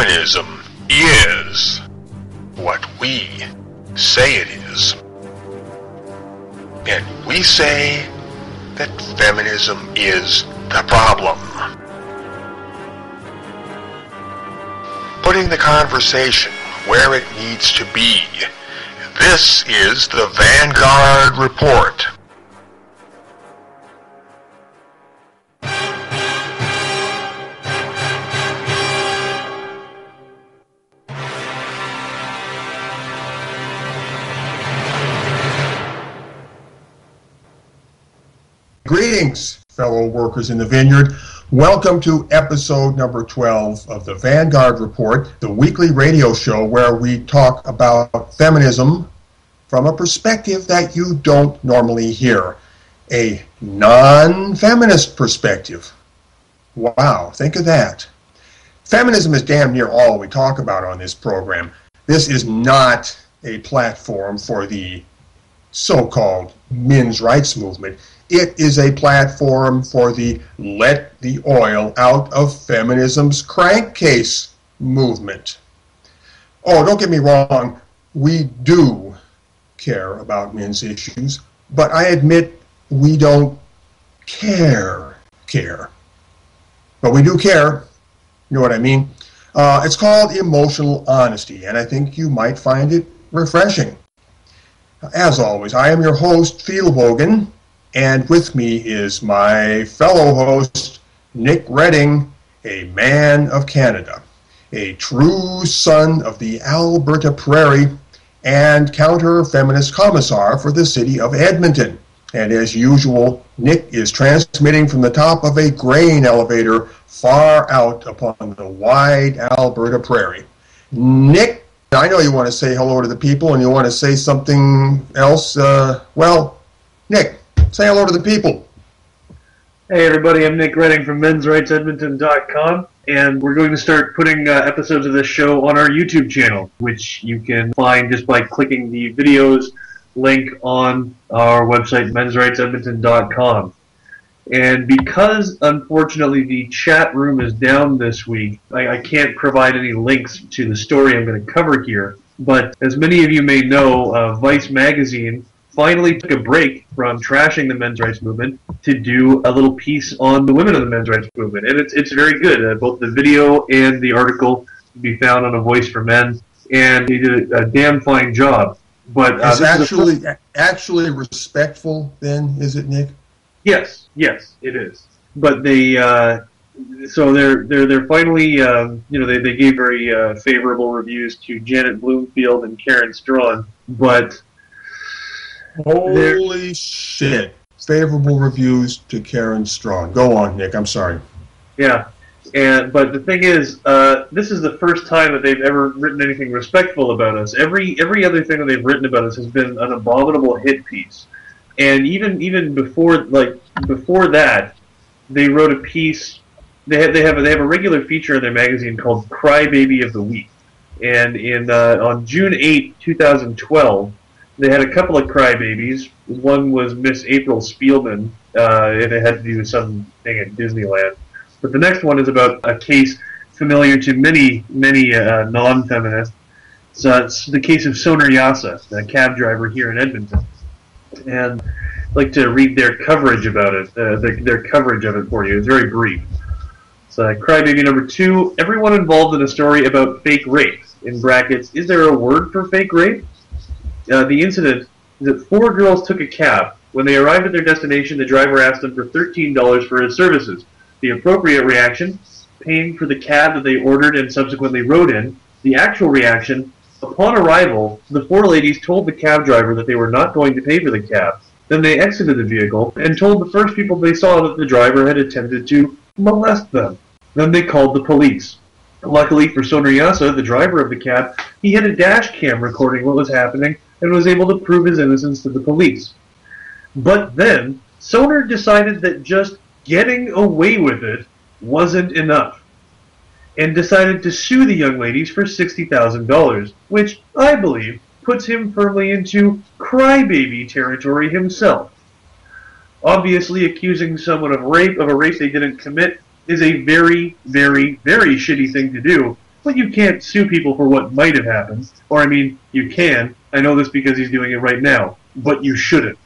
feminism is what we say it is. And we say that feminism is the problem. Putting the conversation where it needs to be. This is the Vanguard Report. Greetings, fellow workers in the vineyard. Welcome to episode number 12 of the Vanguard Report, the weekly radio show where we talk about feminism from a perspective that you don't normally hear, a non-feminist perspective. Wow, think of that. Feminism is damn near all we talk about on this program. This is not a platform for the so-called men's rights movement. It is a platform for the let the oil out of feminism's crankcase movement. Oh, don't get me wrong, we do care about men's issues, but I admit we don't care. But we do care, you know what I mean? It's called emotional honesty, and I think you might find it refreshing. As always, I am your host, Fidelbogen, and with me is my fellow host, Nick Redding, a man of Canada, a true son of the Alberta Prairie, and counter-feminist commissar for the city of Edmonton. And as usual, Nick is transmitting from the top of a grain elevator far out upon the wide Alberta Prairie. Nick, I know you want to say hello to the people and you want to say something else. Well, Nick, say hello to the people. Hey everybody, I'm Nick Redding from mensrightsedmonton.com, and we're going to start putting episodes of this show on our YouTube channel, which you can find just by clicking the videos link on our website, mensrightsedmonton.com. And because, unfortunately, the chat room is down this week, I can't provide any links to the story I'm going to cover here. But as many of you may know, Vice Magazine finally took a break from trashing the men's rights movement to do a little piece on the women of the men's rights movement. And it's very good. Both the video and the article can be found on A Voice for Men, and they did a damn fine job. But it's actually respectful then, is it, Nick? Yes, it is. But they, so they're finally, they gave very favorable reviews to Janet Bloomfield and Karen Strawn, but holy shit! Favorable reviews to Karen Strawn. Go on, Nick. I'm sorry. Yeah, but the thing is, this is the first time that they've ever written anything respectful about us. Every other thing that they've written about us has been an abominable hit piece. And even before that, they wrote a piece. They have a regular feature in their magazine called Crybaby of the Week, and on June 8, 2012, they had a couple of crybabies. One was Miss April Spielman, and it had to do with something at Disneyland. But the next one is about a case familiar to many non-feminists. So it's the case of Soner Yasa, the cab driver here in Edmonton. And I'd like to read their coverage about it, their coverage of it for you. It's very brief. So, Crybaby number 2, everyone involved in a story about fake rape. In brackets, is there a word for fake rape? The incident is that 4 girls took a cab. When they arrived at their destination, the driver asked them for $13 for his services. The appropriate reaction, paying for the cab that they ordered and subsequently rode in. The actual reaction, upon arrival, the 4 ladies told the cab driver that they were not going to pay for the cab. Then they exited the vehicle and told the first people they saw that the driver had attempted to molest them. Then they called the police. Luckily for Soner Yasa, the driver of the cab, he had a dash cam recording what was happening and was able to prove his innocence to the police. But then, Soner decided that just getting away with it wasn't enough, and decided to sue the young ladies for $60,000, which, I believe, puts him firmly into crybaby territory himself. Obviously, accusing someone of a rape they didn't commit is a very, very, very shitty thing to do, but you can't sue people for what might have happened. Or, I mean, you can. I know this because he's doing it right now, but you shouldn't.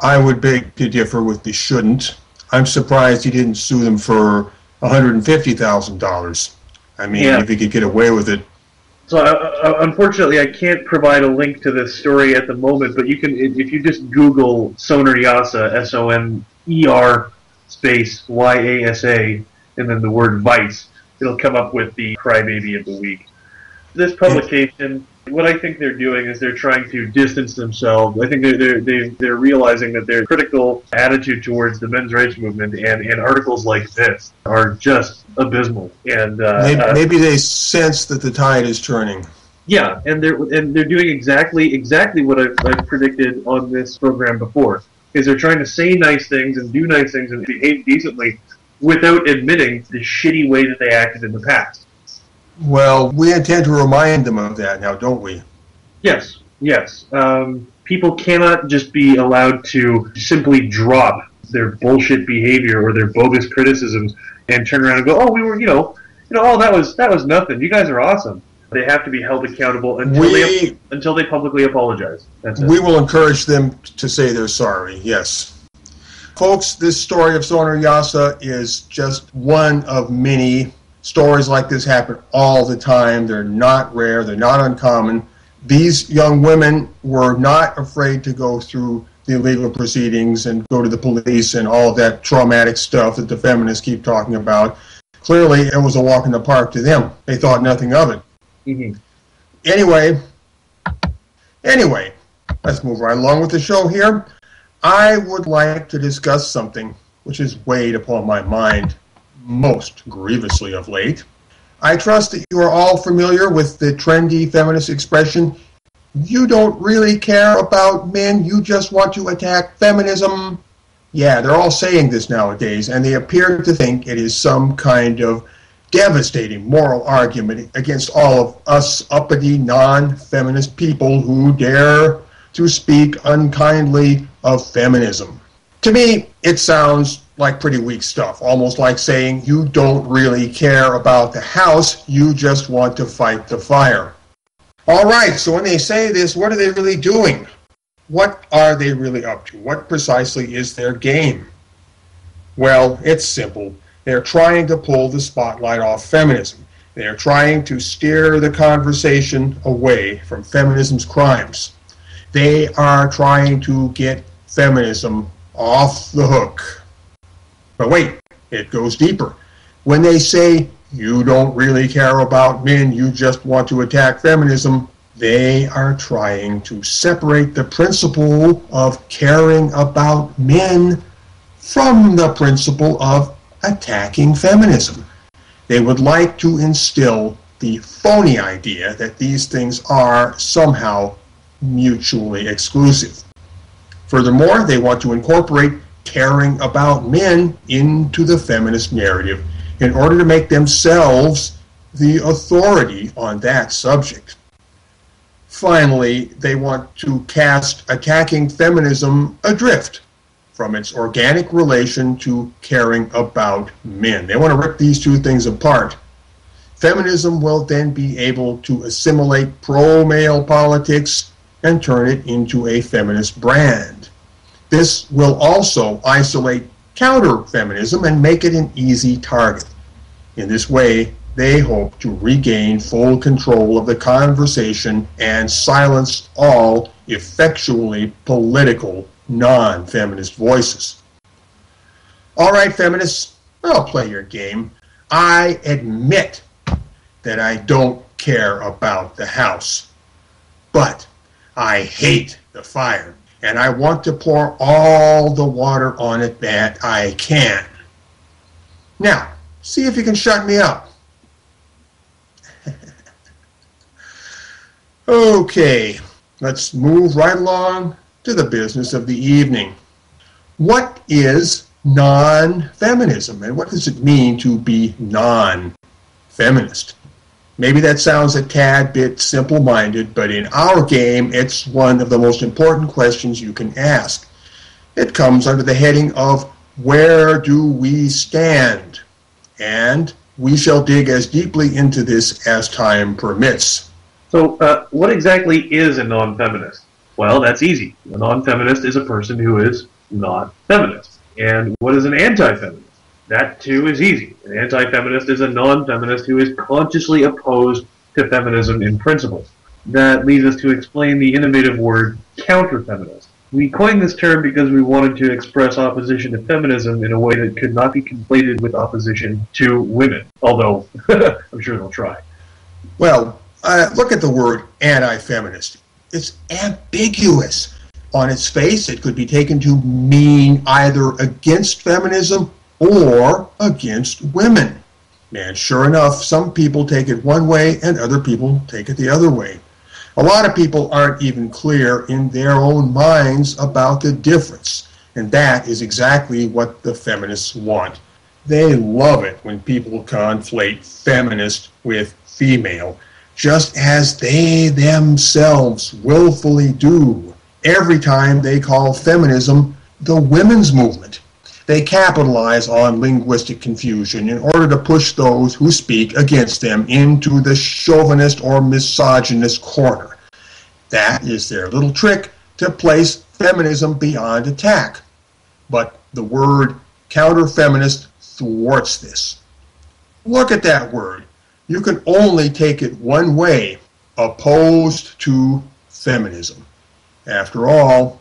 I would beg to differ with the shouldn't. I'm surprised he didn't sue them for $150,000. I mean, if he could get away with it. So, unfortunately, I can't provide a link to this story at the moment, but you can, if you just Google Soner Yasa, S-O-N-E-R space Y-A-S-A, and then the word Vice, it'll come up with the crybaby of the week. This publication, what I think they're doing is they're trying to distance themselves. I think they're realizing that their critical attitude towards the men's rights movement and articles like this are just abysmal. And maybe they sense that the tide is turning. Yeah, and they're doing exactly what I've predicted on this program before. Is they're trying to say nice things and do nice things and behave decently without admitting the shitty way that they acted in the past. Well, we intend to remind them of that now, don't we? Yes. People cannot just be allowed to simply drop their bullshit behavior or their bogus criticisms and turn around and go, "Oh, we were, oh, that was nothing. You guys are awesome." They have to be held accountable until they publicly apologize. That's it. We will encourage them to say they're sorry. Yes. Folks, this story of Soner Yasa is just one of many. Stories like this happen all the time. They're not rare. They're not uncommon. These young women were not afraid to go through the legal proceedings and go to the police and all of that traumatic stuff that the feminists keep talking about. Clearly, it was a walk in the park to them. They thought nothing of it. Mm-hmm. Anyway, let's move right along with the show here. I would like to discuss something which has weighed upon my mind most grievously of late. I trust that you are all familiar with the trendy feminist expression, "You don't really care about men, you just want to attack feminism." Yeah, they're all saying this nowadays, and they appear to think it is some kind of devastating moral argument against all of us uppity non-feminist people who dare to speak unkindly of feminism. To me, it sounds like pretty weak stuff, almost like saying you don't really care about the house, you just want to fight the fire. All right, so when they say this, what are they really doing? What are they really up to? What precisely is their game? Well, it's simple. They're trying to pull the spotlight off feminism. They're trying to steer the conversation away from feminism's crimes. They are trying to get feminism off the hook. But wait, it goes deeper. When they say, you don't really care about men, you just want to attack feminism, they are trying to separate the principle of caring about men from the principle of attacking feminism. They would like to instill the phony idea that these things are somehow mutually exclusive. Furthermore, they want to incorporate caring about men into the feminist narrative in order to make themselves the authority on that subject. Finally, they want to cast attacking feminism adrift from its organic relation to caring about men. They want to rip these two things apart. Feminism will then be able to assimilate pro-male politics and turn it into a feminist brand. This will also isolate counter-feminism and make it an easy target. In this way, they hope to regain full control of the conversation and silence all effectually political, non-feminist voices. All right, feminists, I'll play your game. I admit that I don't care about the house, but I hate the fire, and I want to pour all the water on it that I can. Now, see if you can shut me up. Okay, let's move right along to the business of the evening. What is non-feminism, and what does it mean to be non-feminist? Maybe that sounds a tad bit simple-minded, but in our game, it's one of the most important questions you can ask. It comes under the heading of, where do we stand? And We shall dig as deeply into this as time permits. So, what exactly is a non-feminist? Well, that's easy. A non-feminist is a person who is not feminist. And what is an anti-feminist? That, too, is easy. An anti-feminist is a non-feminist who is consciously opposed to feminism in principle. That leads us to explain the innovative word counter-feminist. We coined this term because we wanted to express opposition to feminism in a way that could not be conflated with opposition to women, although I'm sure they'll try. Well, look at the word anti-feminist. It's ambiguous. On its face, it could be taken to mean either against feminism or against women. And sure enough, some people take it one way and other people take it the other way. A lot of people aren't even clear in their own minds about the difference, and that is exactly what the feminists want. They love it when people conflate feminist with female, just as they themselves willfully do every time they call feminism the women's movement. They capitalize on linguistic confusion in order to push those who speak against them into the chauvinist or misogynist corner. That is their little trick to place feminism beyond attack. But the word counter-feminist thwarts this. Look at that word. You can only take it one way: opposed to feminism. After all,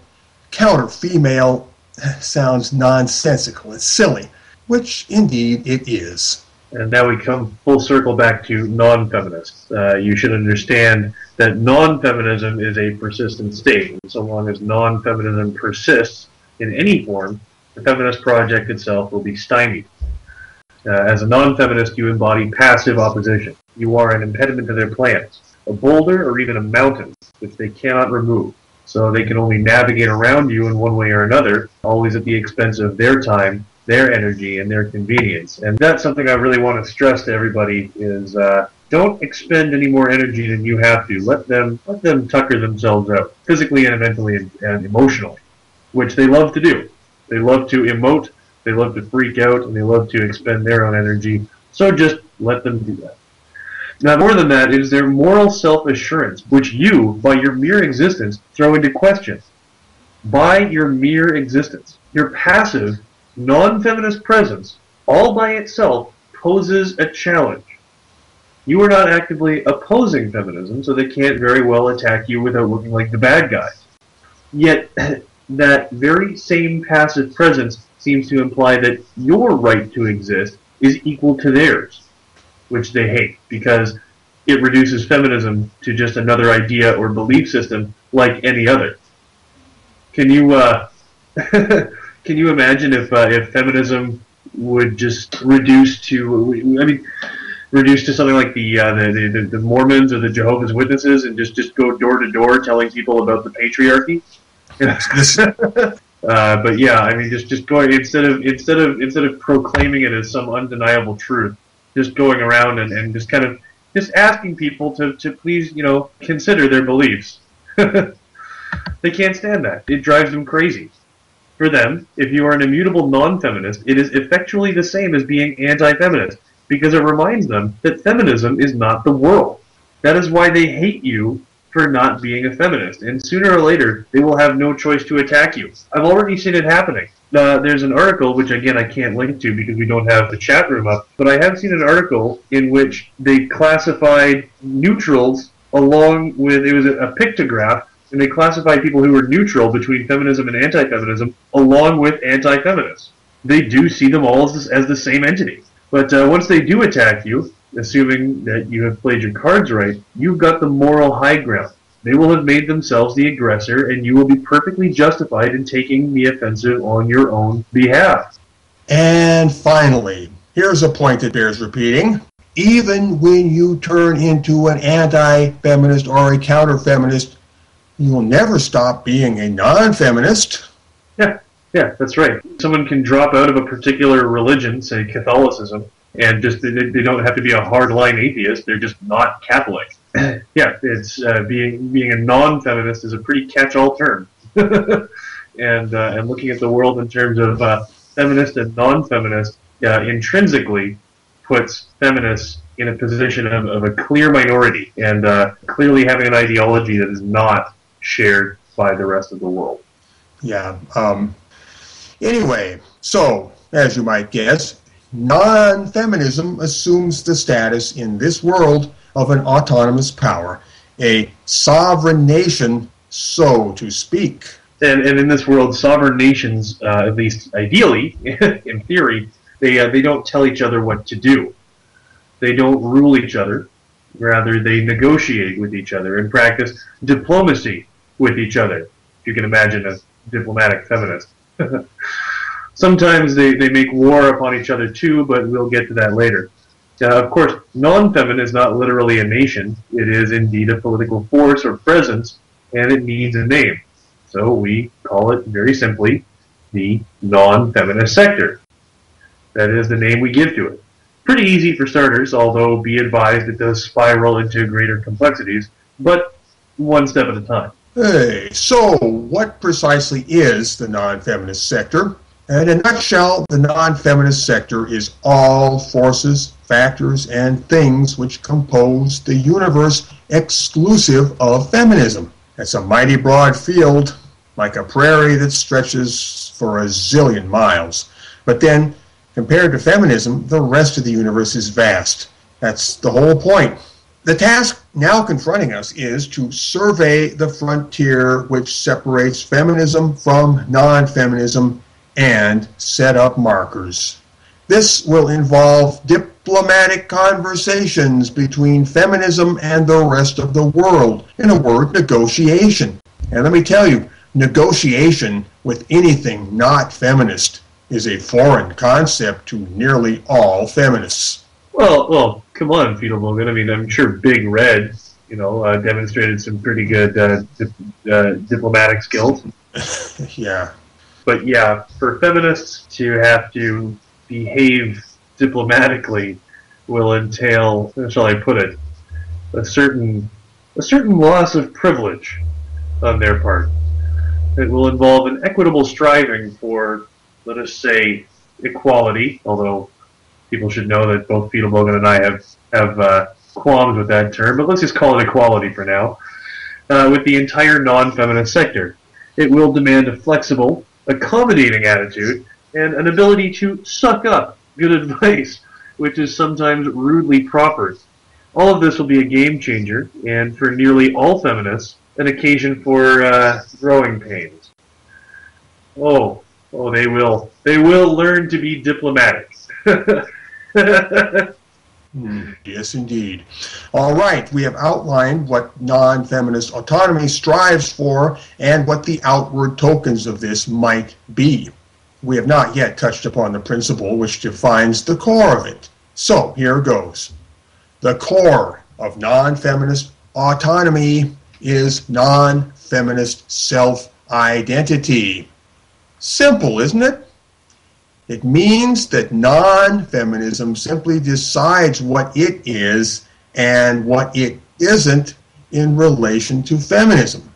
counter-female sounds nonsensical. It's silly, which indeed it is. And now we come full circle back to non-feminist. You should understand that non-feminism is a persistent state. And so long as non-feminism persists in any form, the feminist project itself will be stymied. As a non-feminist, you embody passive opposition. You are an impediment to their plans, a boulder or even a mountain, which they cannot remove. So they can only navigate around you in one way or another, always at the expense of their time, their energy, and their convenience. And that's something I really want to stress to everybody is don't expend any more energy than you have to. Let them tucker themselves out, physically and mentally and emotionally, which they love to do. They love to emote, they love to freak out, and they love to expend their own energy. So just let them do that. Now, more than that is their moral self-assurance, which you, by your mere existence, throw into question. By your mere existence. Your passive, non-feminist presence, all by itself, poses a challenge. You are not actively opposing feminism, so they can't very well attack you without looking like the bad guy. Yet, that very same passive presence seems to imply that your right to exist is equal to theirs, which they hate, because it reduces feminism to just another idea or belief system like any other. Can you can you imagine if feminism would just reduce to something like the Mormons or the Jehovah's Witnesses and just go door to door telling people about the patriarchy? But yeah, I mean, just going instead of proclaiming it as some undeniable truth, just going around and just kind of just asking people to please, consider their beliefs. They can't stand that. It drives them crazy. For them, if you are an immutable non-feminist, it is effectually the same as being anti-feminist, because it reminds them that feminism is not the world. That is why they hate you for not being a feminist, and sooner or later, they will have no choice to attack you. I've already seen it happening. There's an article, which again I can't link to because we don't have the chat room up, but I have seen an article in which they classified neutrals along with, it was a pictograph, and they classified people who were neutral between feminism and anti-feminism along with anti-feminists. They do see them all as the same entity. But once they do attack you, assuming that you have played your cards right, you've got the moral high ground. They will have made themselves the aggressor, and you will be perfectly justified in taking the offensive on your own behalf. And finally, here's a point that bears repeating. Even when you turn into an anti-feminist or a counter-feminist, you will never stop being a non-feminist. Yeah, that's right. Someone can drop out of a particular religion, say Catholicism, and just they don't have to be a hardline atheist. They're just not Catholic. Yeah, it's being a non-feminist is a pretty catch-all term. and looking at the world in terms of feminist and non-feminist, intrinsically puts feminists in a position of a clear minority and clearly having an ideology that is not shared by the rest of the world. Yeah. Anyway, so, as you might guess, non-feminism assumes the status in this world of an autonomous power, a sovereign nation, so to speak. And in this world, sovereign nations, at least ideally, in theory, they don't tell each other what to do. They don't rule each other. Rather, they negotiate with each other and practice diplomacy with each other, if you can imagine a diplomatic feminist. Sometimes they make war upon each other too, but we'll get to that later. Of course, non-feminine is not literally a nation. It is indeed a political force or presence, and it needs a name. So we call it, very simply, the non-feminist sector. That is the name we give to it. Pretty easy for starters, although be advised it does spiral into greater complexities, but one step at a time. Hey, so what precisely is the non-feminist sector? In a nutshell, the non-feminist sector is all forces, factors, and things which compose the universe exclusive of feminism. It's a mighty broad field, like a prairie that stretches for a zillion miles. But then, compared to feminism, the rest of the universe is vast. That's the whole point. The task now confronting us is to survey the frontier which separates feminism from non-feminism and set up markers. This will involve diplomatic conversations between feminism and the rest of the world. In a word, negotiation. And let me tell you, negotiation with anything not feminist is a foreign concept to nearly all feminists. Well, come on, Fidelbogen. I mean, I'm sure Big Red, demonstrated some pretty good diplomatic skills. Yeah. But yeah, for feminists to have to behave diplomatically will entail, how shall I put it, a certain loss of privilege on their part. It will involve an equitable striving for, let us say, equality, although people should know that both Fidelbogen and I have qualms with that term, but let's just call it equality for now, with the entire non-feminist sector. It will demand a flexible, accommodating attitude and an ability to suck up good advice, which is sometimes rudely proffered. All of this will be a game changer, and for nearly all feminists, an occasion for growing pains. Oh, they will. They will learn to be diplomatic. Yes, indeed. All right, we have outlined what non-feminist autonomy strives for and what the outward tokens of this might be. We have not yet touched upon the principle which defines the core of it. So, here goes. The core of non-feminist autonomy is non-feminist self-identity. Simple, isn't it? It means that non-feminism simply decides what it is and what it isn't in relation to feminism.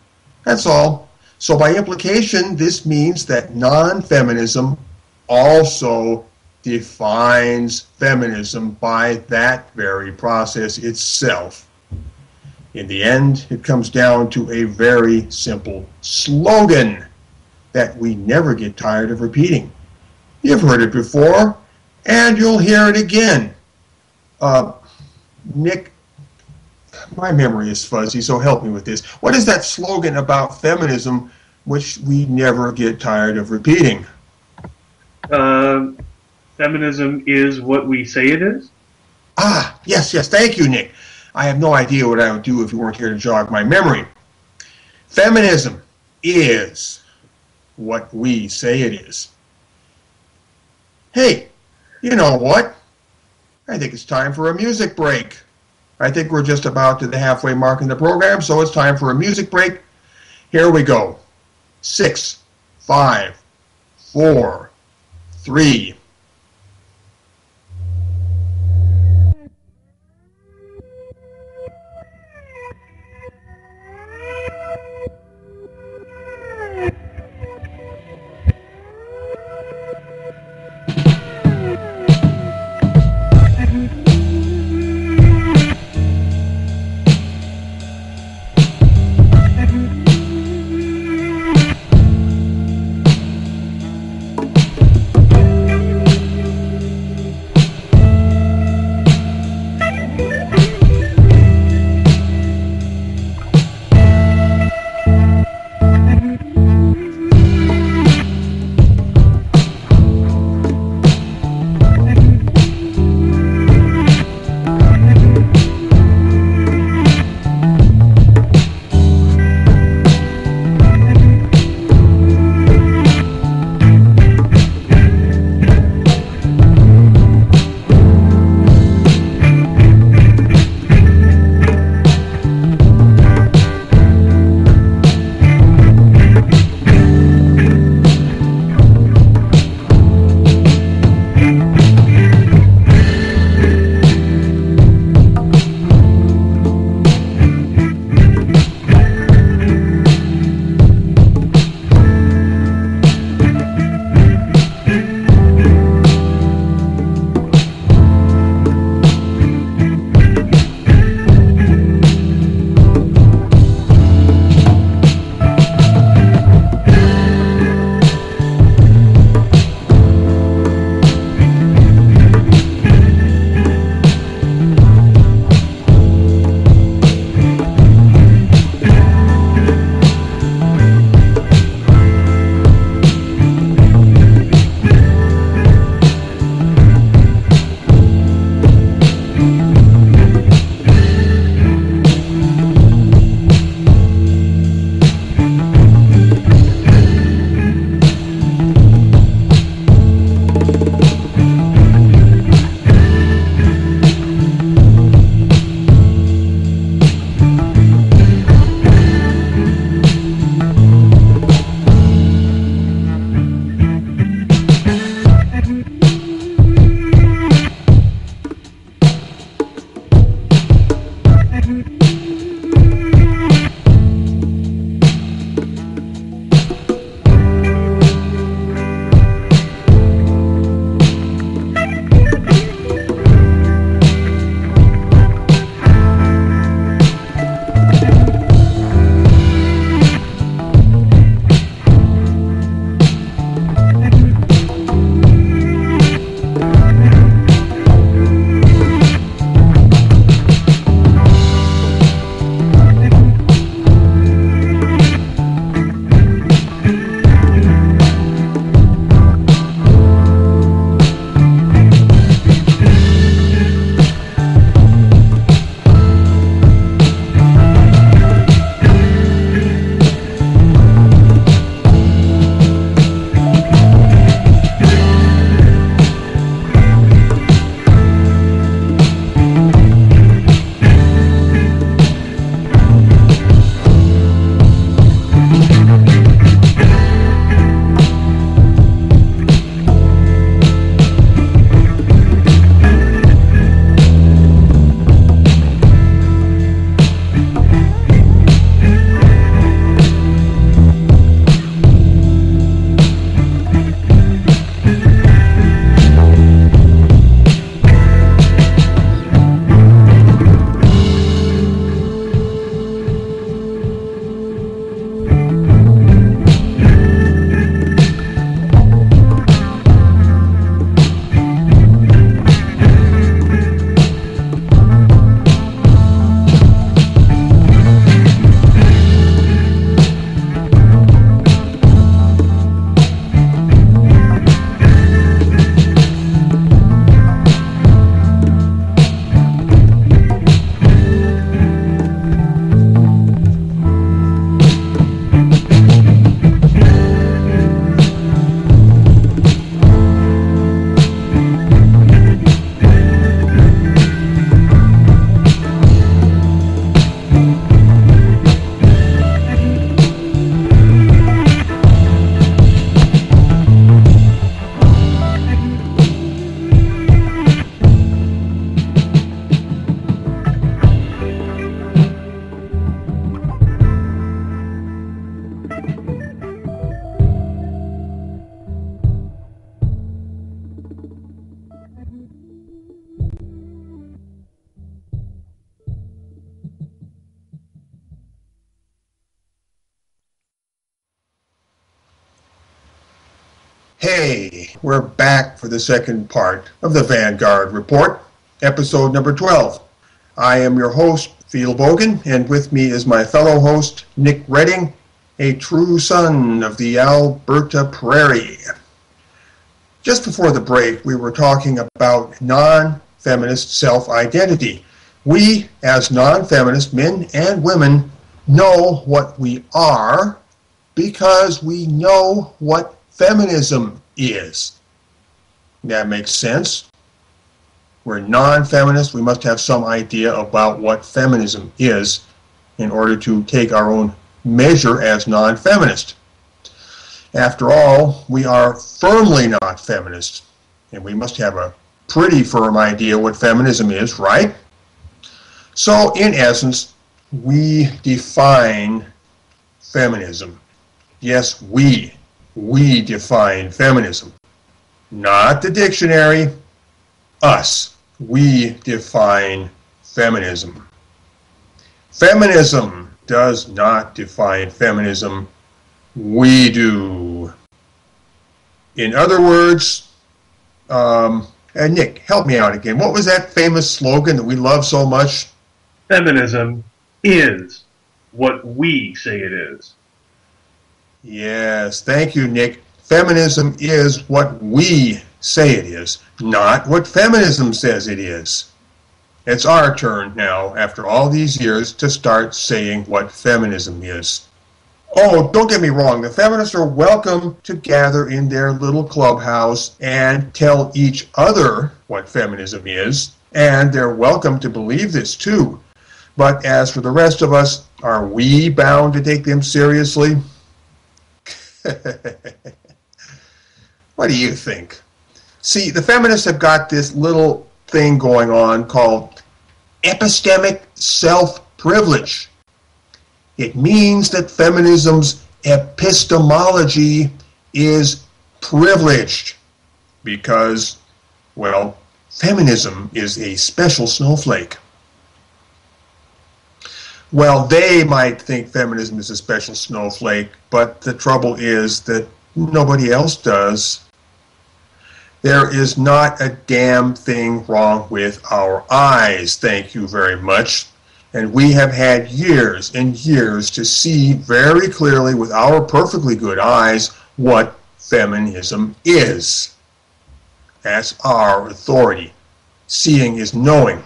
That's all. So by implication, this means that non-feminism also defines feminism by that very process itself. In the end, it comes down to a very simple slogan that we never get tired of repeating. You've heard it before, and you'll hear it again. Nick, my memory is fuzzy, so help me with this. What is that slogan about feminism which we never get tired of repeating? Feminism is what we say it is? Ah, yes, thank you, Nick. I have no idea what I would do if you weren't here to jog my memory. Feminism is what we say it is. Hey, you know what? I think it's time for a music break. I think we're just about to the halfway mark in the program, so it's time for a music break. Here we go. 6, 5, 4, 3. we're back for the second part of the Vanguard Report, episode number 12. I am your host, Fidelbogen, and with me is my fellow host, Nick Redding, a true son of the Alberta Prairie. Just before the break, we were talking about non-feminist self-identity. We, as non-feminist men and women, know what we are because we know what feminism is. That makes sense. We're non-feminist. We must have some idea about what feminism is in order to take our own measure as non-feminist. After all, we are firmly not feminist, and we must have a pretty firm idea what feminism is, right? So, in essence, we define feminism. Yes, we define feminism. Not the dictionary, us. We define feminism. Feminism does not define feminism. We do. In other words, and Nick, help me out again. What was that famous slogan that we love so much? Feminism is what we say it is. Yes, thank you, Nick. Feminism is what we say it is, not what feminism says it is. It's our turn now, after all these years, to start saying what feminism is. Oh, don't get me wrong, the feminists are welcome to gather in their little clubhouse and tell each other what feminism is, and they're welcome to believe this too. But as for the rest of us, are we bound to take them seriously? What do you think? See, the feminists have got this little thing going on called epistemic self-privilege. It means that feminism's epistemology is privileged because, well, feminism is a special snowflake. Well, they might think feminism is a special snowflake, but the trouble is that nobody else does. There is not a damn thing wrong with our eyes, thank you very much. And we have had years and years to see very clearly with our perfectly good eyes what feminism is. That's our authority. Seeing is knowing.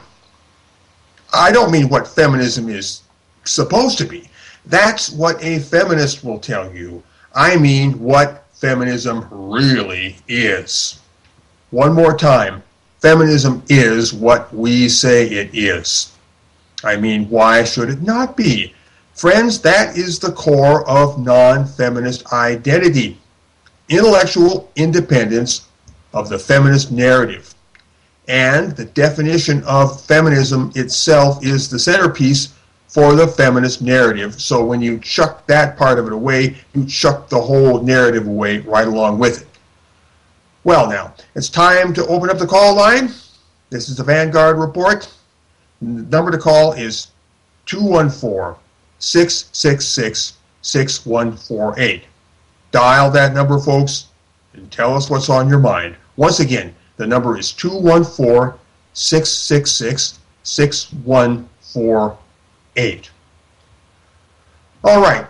I don't mean what feminism is supposed to be. That's what a feminist will tell you. I mean what feminism really is. One more time, feminism is what we say it is. I mean, why should it not be? Friends, that is the core of non-feminist identity. Intellectual independence of the feminist narrative. And the definition of feminism itself is the centerpiece for the feminist narrative. So when you chuck that part of it away, you chuck the whole narrative away right along with it. Well now, it's time to open up the call line. This is the Vanguard Report. The number to call is 214-666-6148. Dial that number, folks, and tell us what's on your mind. Once again, the number is 214-666-6148. All right.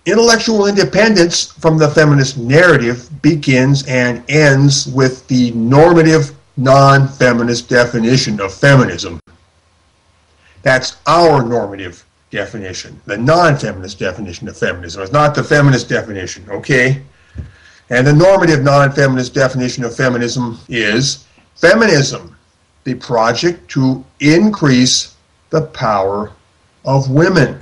Intellectual independence from the feminist narrative begins and ends with the normative non-feminist definition of feminism. That's our normative definition, the non-feminist definition of feminism. It's not the feminist definition, okay? And the normative non-feminist definition of feminism is feminism, the project to increase the power of women.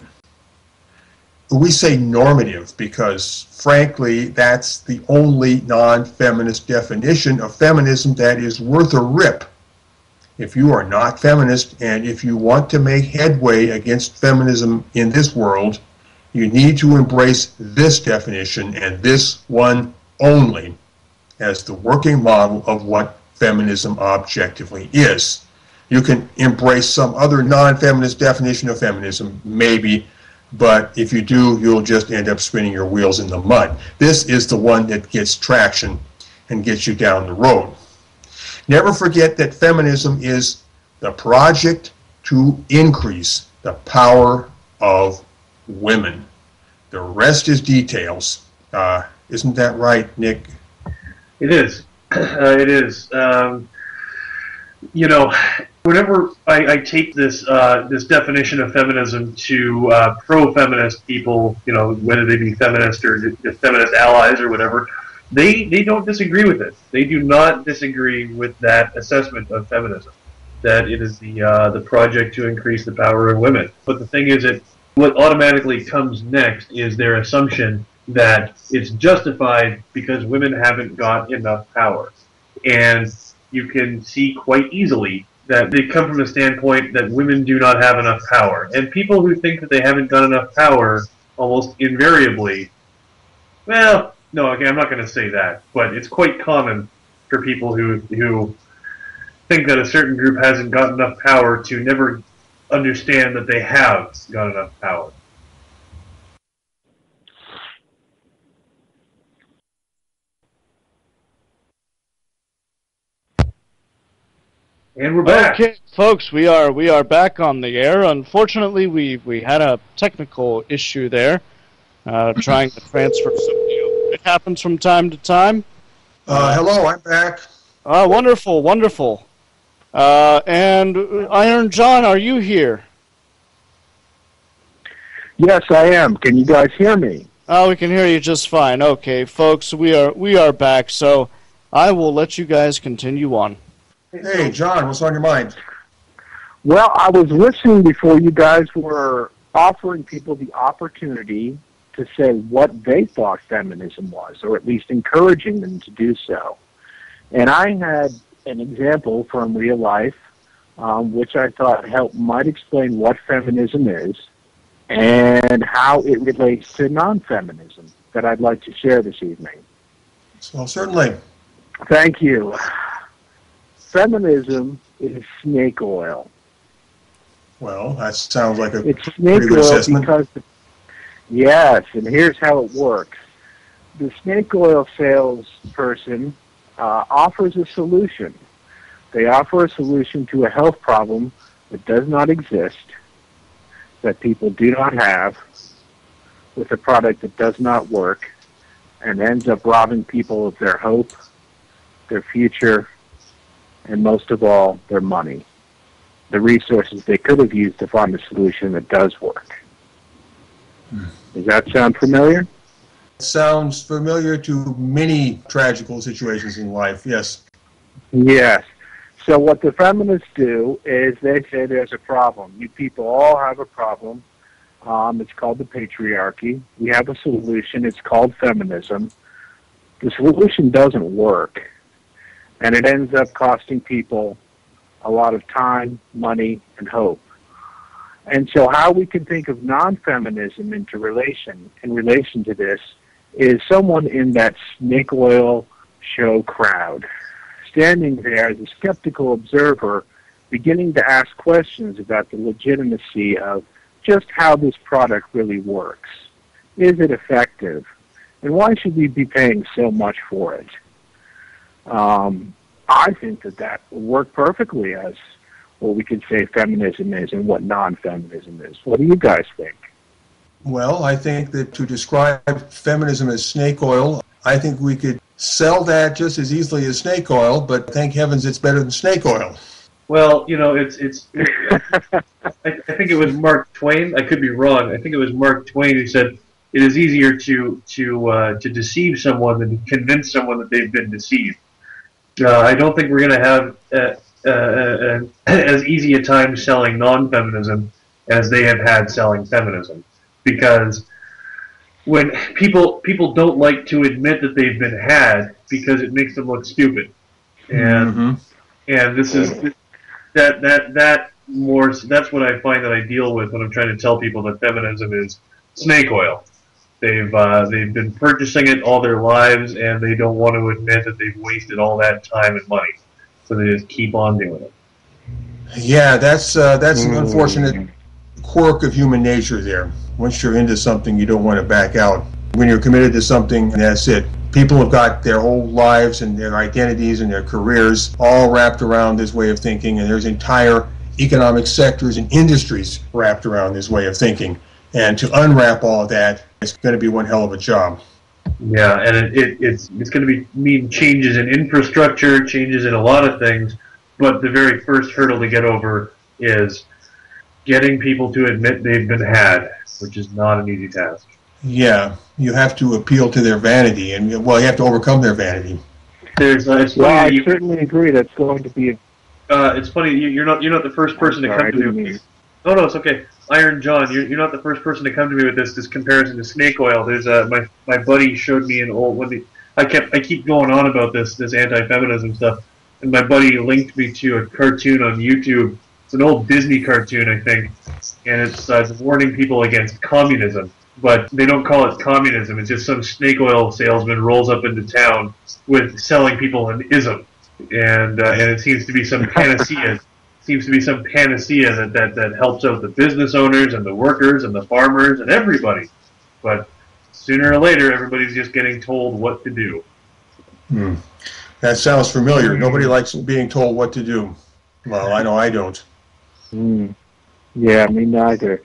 We say normative because, frankly, that's the only non-feminist definition of feminism that is worth a rip. If you are not feminist and if you want to make headway against feminism in this world, you need to embrace this definition and this one only as the working model of what feminism objectively is. You can embrace some other non-feminist definition of feminism, maybe, but if you do, you'll just end up spinning your wheels in the mud. This is the one that gets traction, and gets you down the road. Never forget that feminism is the project to increase the power of women. The rest is details. Isn't that right, Nick? It is. It is. Whenever I take this this definition of feminism to pro-feminist people, whether they be feminist or feminist allies or whatever, they don't disagree with it. They do not disagree with that assessment of feminism, that it is the project to increase the power of women. But the thing is that what automatically comes next is their assumption that it's justified because women haven't got enough power. And you can see quite easily that they come from a standpoint that women do not have enough power. And people who think that they haven't got enough power, almost invariably, well, no, okay, I'm not going to say that, but it's quite common for people who think that a certain group hasn't got enough power to never understand that they have got enough power. And we're back. Okay, folks, we are back on the air. Unfortunately, we had a technical issue there, trying to transfer something. It happens from time to time. Hello, I'm back. Wonderful, wonderful. And Iron John, are you here? Yes, I am. Can you guys hear me? We can hear you just fine. Okay, folks, we are back. So I will let you guys continue on. Hey, John, what's on your mind? Well, I was listening before you guys were offering people the opportunity to say what they thought feminism was, or at least encouraging them to do so. And I had an example from real life, which I thought might explain what feminism is and how it relates to non-feminism that I'd like to share this evening. So certainly. Thank you. Feminism is snake oil. Well, that sounds like a it's pretty snake good oil assessment. because yes, and here's how it works. The snake oil salesperson offers a solution. They offer a solution to a health problem that does not exist, that people do not have, with a product that does not work, and ends up robbing people of their hope, their future, and most of all, their money, the resources they could have used to find a solution that does work. Does that sound familiar? It sounds familiar to many tragical situations in life, yes. Yes. So what the feminists do is they say there's a problem. You people all have a problem. It's called the patriarchy. We have a solution. It's called feminism. The solution doesn't work. And it ends up costing people a lot of time, money, and hope. And so how we can think of non-feminism in relation to this is someone in that snake oil show crowd, standing there as a skeptical observer, beginning to ask questions about the legitimacy of just how this product really works. Is it effective? And why should we be paying so much for it? I think that would work perfectly as what we could say feminism is and what non-feminism is. What do you guys think? Well, I think that to describe feminism as snake oil, I think we could sell that just as easily as snake oil, but thank heavens it's better than snake oil. Well, it's I think it was Mark Twain. I could be wrong. I think it was Mark Twain who said it is easier to deceive someone than to convince someone that they've been deceived. I don't think we're going to have as easy a time selling non-feminism as they have had selling feminism, because when people don't like to admit that they've been had because it makes them look stupid, and and this is that's what I find that I deal with when I'm trying to tell people that feminism is snake oil. They've been purchasing it all their lives, and they don't want to admit that they've wasted all that time and money, so they just keep on doing it. Yeah, that's an unfortunate quirk of human nature there. Once you're into something, you don't want to back out. When you're committed to something, that's it. People have got their whole lives and their identities and their careers all wrapped around this way of thinking, and there's entire economic sectors and industries wrapped around this way of thinking. And to unwrap all of that, it's going to be one hell of a job. Yeah, and it's going to mean changes in infrastructure, changes in a lot of things, but the very first hurdle to get over is getting people to admit they've been had, which is not an easy task. Yeah, you have to appeal to their vanity, and you have to overcome their vanity. I certainly agree. That's going to be. It's funny. You're not the first person to come to me. Oh no, it's okay. Iron John, you're not the first person to come to me with this comparison to snake oil. There's my buddy showed me an old I keep going on about this anti-feminism stuff, and my buddy linked me to a cartoon on YouTube. It's an old Disney cartoon, I think, and it's warning people against communism. But they don't call it communism. It's just some snake oil salesman rolls up into town with selling people an ism, and it seems to be some panacea. That helps out the business owners and the workers and the farmers and everybody. But sooner or later, everybody's just getting told what to do. That sounds familiar. Nobody likes being told what to do. Well, I know I don't. Yeah, me neither.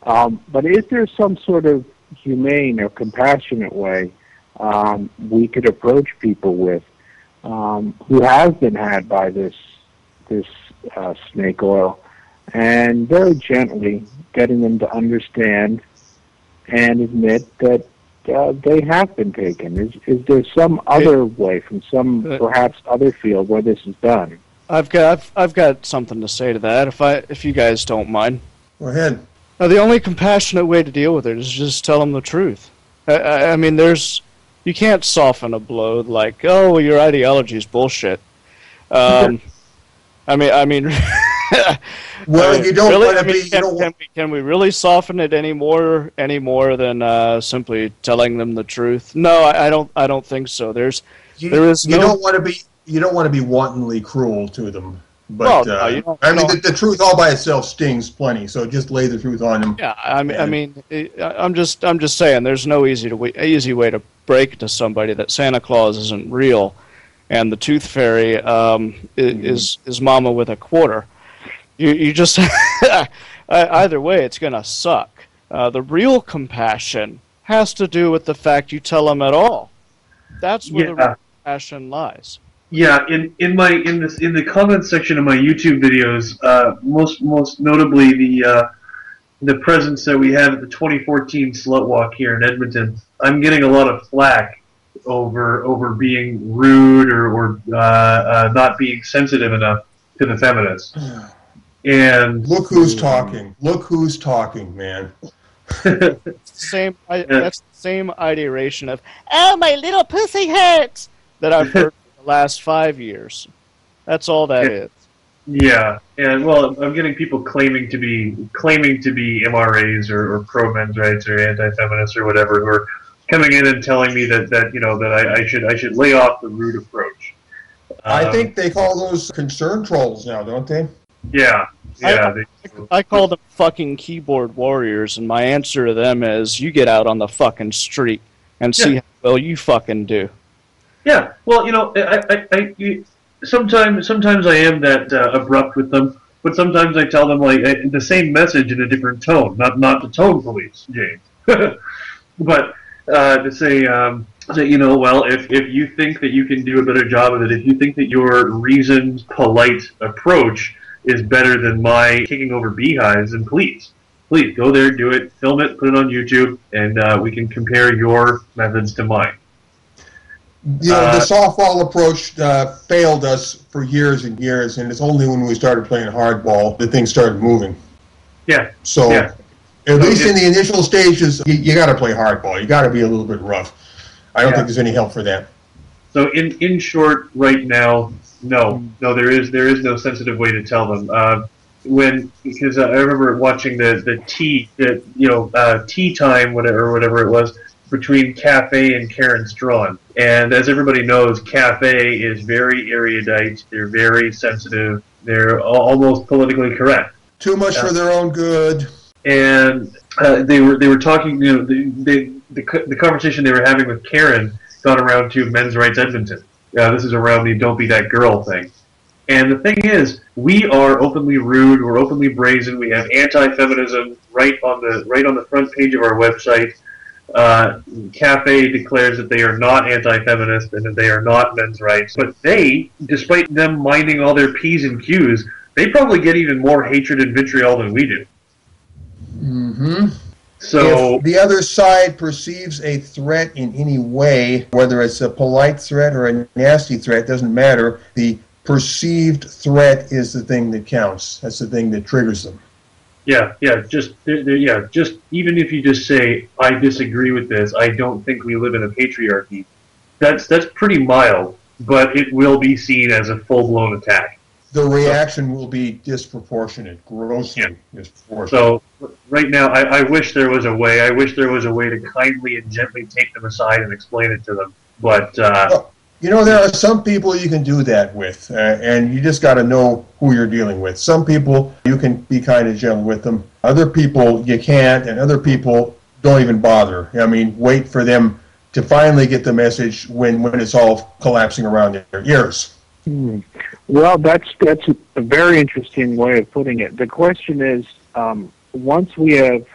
But is there some sort of humane or compassionate way we could approach people with who have been had by this snake oil, and very gently getting them to understand and admit that they have been taken? Is there some other way, from some perhaps other field, where this is done? I've got something to say to that, if you guys don't mind. Go ahead. Now, the only compassionate way to deal with it is just tell them the truth. I mean, you can't soften a blow like, oh, well, your ideology is bullshit. I mean, well, you don't really, want to be. Can we really soften it any more than simply telling them the truth? No, I don't think so. You don't want to be wantonly cruel to them. But the truth all by itself stings plenty. So just lay the truth on them. Yeah, I'm just saying, there's no easy way to break it to somebody that Santa Claus isn't real, and the Tooth Fairy is Mama with a quarter. You just either way, it's gonna suck. The real compassion has to do with the fact you tell them at all. That's where the real compassion lies. Yeah, in the comments section of my YouTube videos, most notably the presence that we had at the 2014 Slut Walk here in Edmonton, I'm getting a lot of flack over being rude or not being sensitive iteugh to the feminists. And look who's talking. Look who's talking, man. That's the same iteration of, oh, my little pussy hurts, that I've heard for the last 5 years. That's all that is. Yeah, and well, I'm getting people claiming to be MRAs or pro men's rights or anti-feminists or whatever, who are coming in and telling me that I should lay off the rude approach. I think they call those concern trolls now, don't they? Yeah. I call them fucking keyboard warriors, and my answer to them is, you get out on the fucking street and see how well you fucking do. Yeah, well, sometimes I am that abrupt with them, but sometimes I tell them the same message in a different tone, not the tone police, James, but to say if you think that you can do a better job of it, if you think that your reasoned, polite approach is better than my kicking over beehives, then please go there, do it, film it, put it on YouTube, and we can compare your methods to mine. The softball approach failed us for years and years, and it's only when we started playing hardball that things started moving. Yeah. So, at least in the initial stages, you got to play hardball. You got to be a little bit rough. I don't think there's any help for that. So, in short, right now, no, there is no sensitive way to tell them. Because I remember watching the tea time, whatever it was, between Cafe and Karen Strawn. And as everybody knows, Cafe is very erudite, they're very sensitive, they're almost politically correct. Too much for their own good. And they were talking, the conversation they were having with Karen gone around to Men's Rights Edmonton. This is around the Don't Be That Girl thing. And the thing is, we are openly rude, we're openly brazen, we have anti-feminism right on the front page of our website. Cafe declares that they are not anti-feminist and that they are not men's rights. But they, despite them minding all their P's and Q's, they probably get even more hatred and vitriol than we do. Mm-hmm. So if the other side perceives a threat in any way, whether it's a polite threat or a nasty threat, doesn't matter. The perceived threat is the thing that counts. That's the thing that triggers them. Just even if you just say, I disagree with this, I don't think we live in a patriarchy, that's pretty mild, but it will be seen as a full-blown attack. The reaction will be disproportionate, grossly disproportionate. So right now, I wish there was a way. I wish there was a way to kindly and gently take them aside and explain it to them. But there are some people you can do that with, and you just got to know who you're dealing with. Some people you can be kind of gentle with them. Other people you can't, and other people don't even bother. I mean, wait for them to finally get the message when it's all collapsing around their ears. Well, that's a very interesting way of putting it. The question is, once we have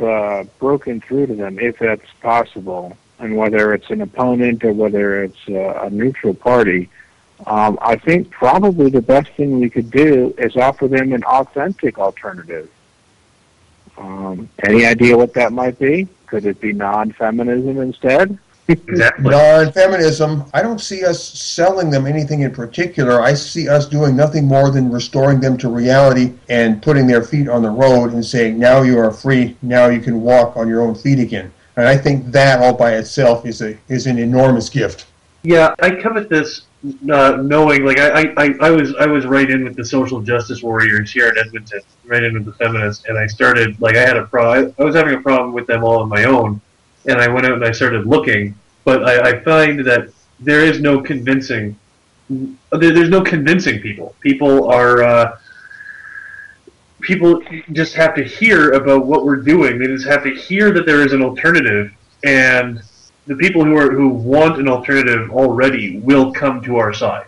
broken through to them, if that's possible, and whether it's an opponent or whether it's a neutral party, I think probably the best thing we could do is offer them an authentic alternative. Any idea what that might be? Could it be non-feminism instead? Exactly. Non-feminism, I don't see us selling them anything in particular. I see us doing nothing more than restoring them to reality and putting their feet on the road and saying, now you are free, now you can walk on your own feet again. And I think that all by itself is an enormous gift. Yeah, I come at this knowing, like, I was right in with the social justice warriors here in Edmonton, right in with the feminists, and I started, like, I was having a problem with them all on my own, and I went out and I started looking, but I find that there is no convincing, there's no convincing people. People just have to hear about what we're doing. They just have to hear that there is an alternative, and the people who want an alternative already will come to our side.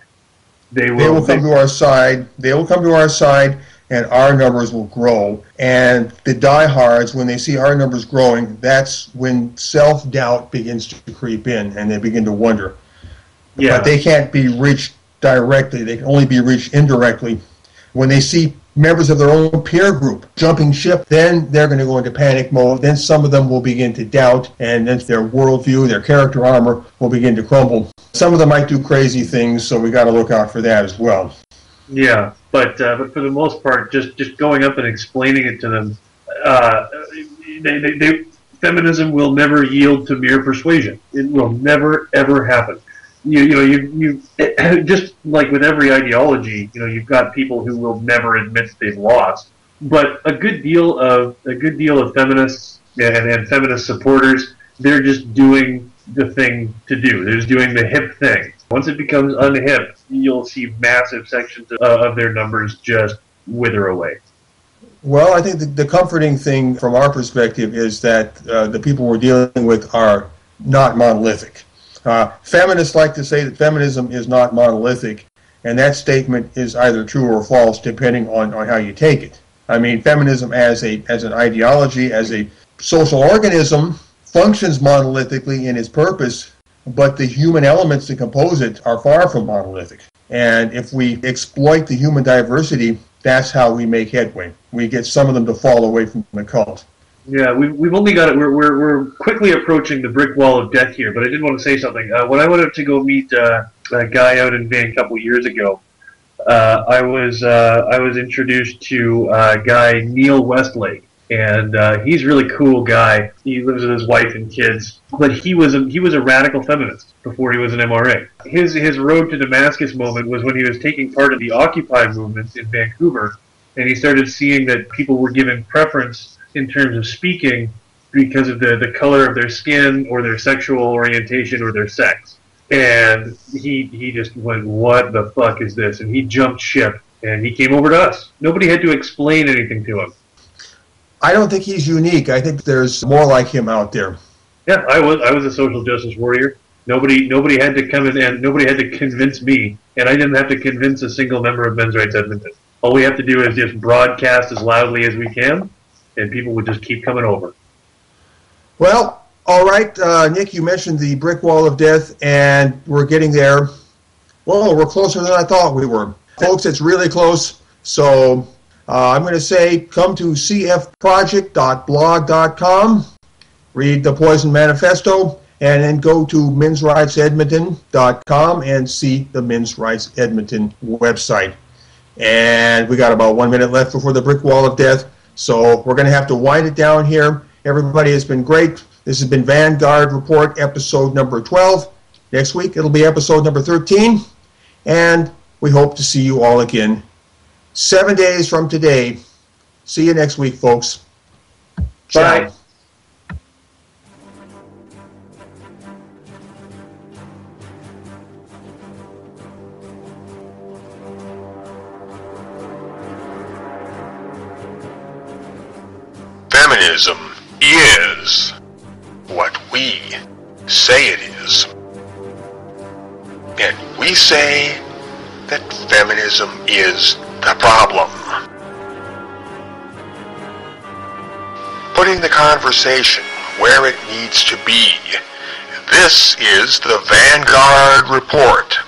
They will come to our side. They will come to our side, and our numbers will grow. And the diehards, when they see our numbers growing, that's when self-doubt begins to creep in, and they begin to wonder. Yeah. But they can't be reached directly. They can only be reached indirectly. When they see members of their own peer group jumping ship, then they're going to go into panic mode. Then some of them will begin to doubt, and then their worldview, their character armor will begin to crumble. Some of them might do crazy things, so we got to look out for that as well. Yeah, but for the most part, just going up and explaining it to them, feminism will never yield to mere persuasion. It will never ever happen. You just like with every ideology, you've got people who will never admit they've lost. But a good deal of feminists and feminist supporters, they're just doing the thing to do. They're just doing the hip thing. Once it becomes unhip, you'll see massive sections of their numbers just wither away. Well, I think the comforting thing from our perspective is that the people we're dealing with are not monolithic. Feminists like to say that feminism is not monolithic, and that statement is either true or false depending on how you take it. I mean, feminism as an ideology, as a social organism, functions monolithically in its purpose, but the human elements that compose it are far from monolithic. And if we exploit the human diversity, that's how we make headway. We get some of them to fall away from the cult. Yeah, we've only got it. We're quickly approaching the brick wall of death here. But I did want to say something. When I went out to go meet a guy out in Vancouver a couple years ago, I was introduced to a guy, Neil Westlake, and he's a really cool guy. He lives with his wife and kids, but he was a radical feminist before he was an MRA. His road to Damascus moment was when he was taking part in the Occupy movement in Vancouver, and he started seeing that people were given preference in terms of speaking because of the color of their skin or their sexual orientation or their sex. And he just went, what the fuck is this? And he jumped ship, and he came over to us. Nobody had to explain anything to him. I don't think he's unique. I think there's more like him out there. Yeah, I was a social justice warrior. Nobody had to come in, and nobody had to convince me, and I didn't have to convince a single member of Men's Rights Edmonton. All we have to do is just broadcast as loudly as we can, and people would just keep coming over. Well, all right, Nick, you mentioned the brick wall of death, and we're getting there. Well, we're closer than I thought we were. Folks, it's really close. So I'm going to say come to cfproject.blog.com, read the Poison Manifesto, and then go to mensrightsedmonton.com and see the Men's Rights Edmonton website. And we got about 1 minute left before the brick wall of death, so we're going to have to wind it down here. Everybody has been great. This has been Vanguard Report, episode number 12. Next week, it'll be episode number 13. And we hope to see you all again 7 days from today. See you next week, folks. Bye. Ciao. Feminism is what we say it is. And we say that feminism is the problem. Putting the conversation where it needs to be. This is the Vanguard Report.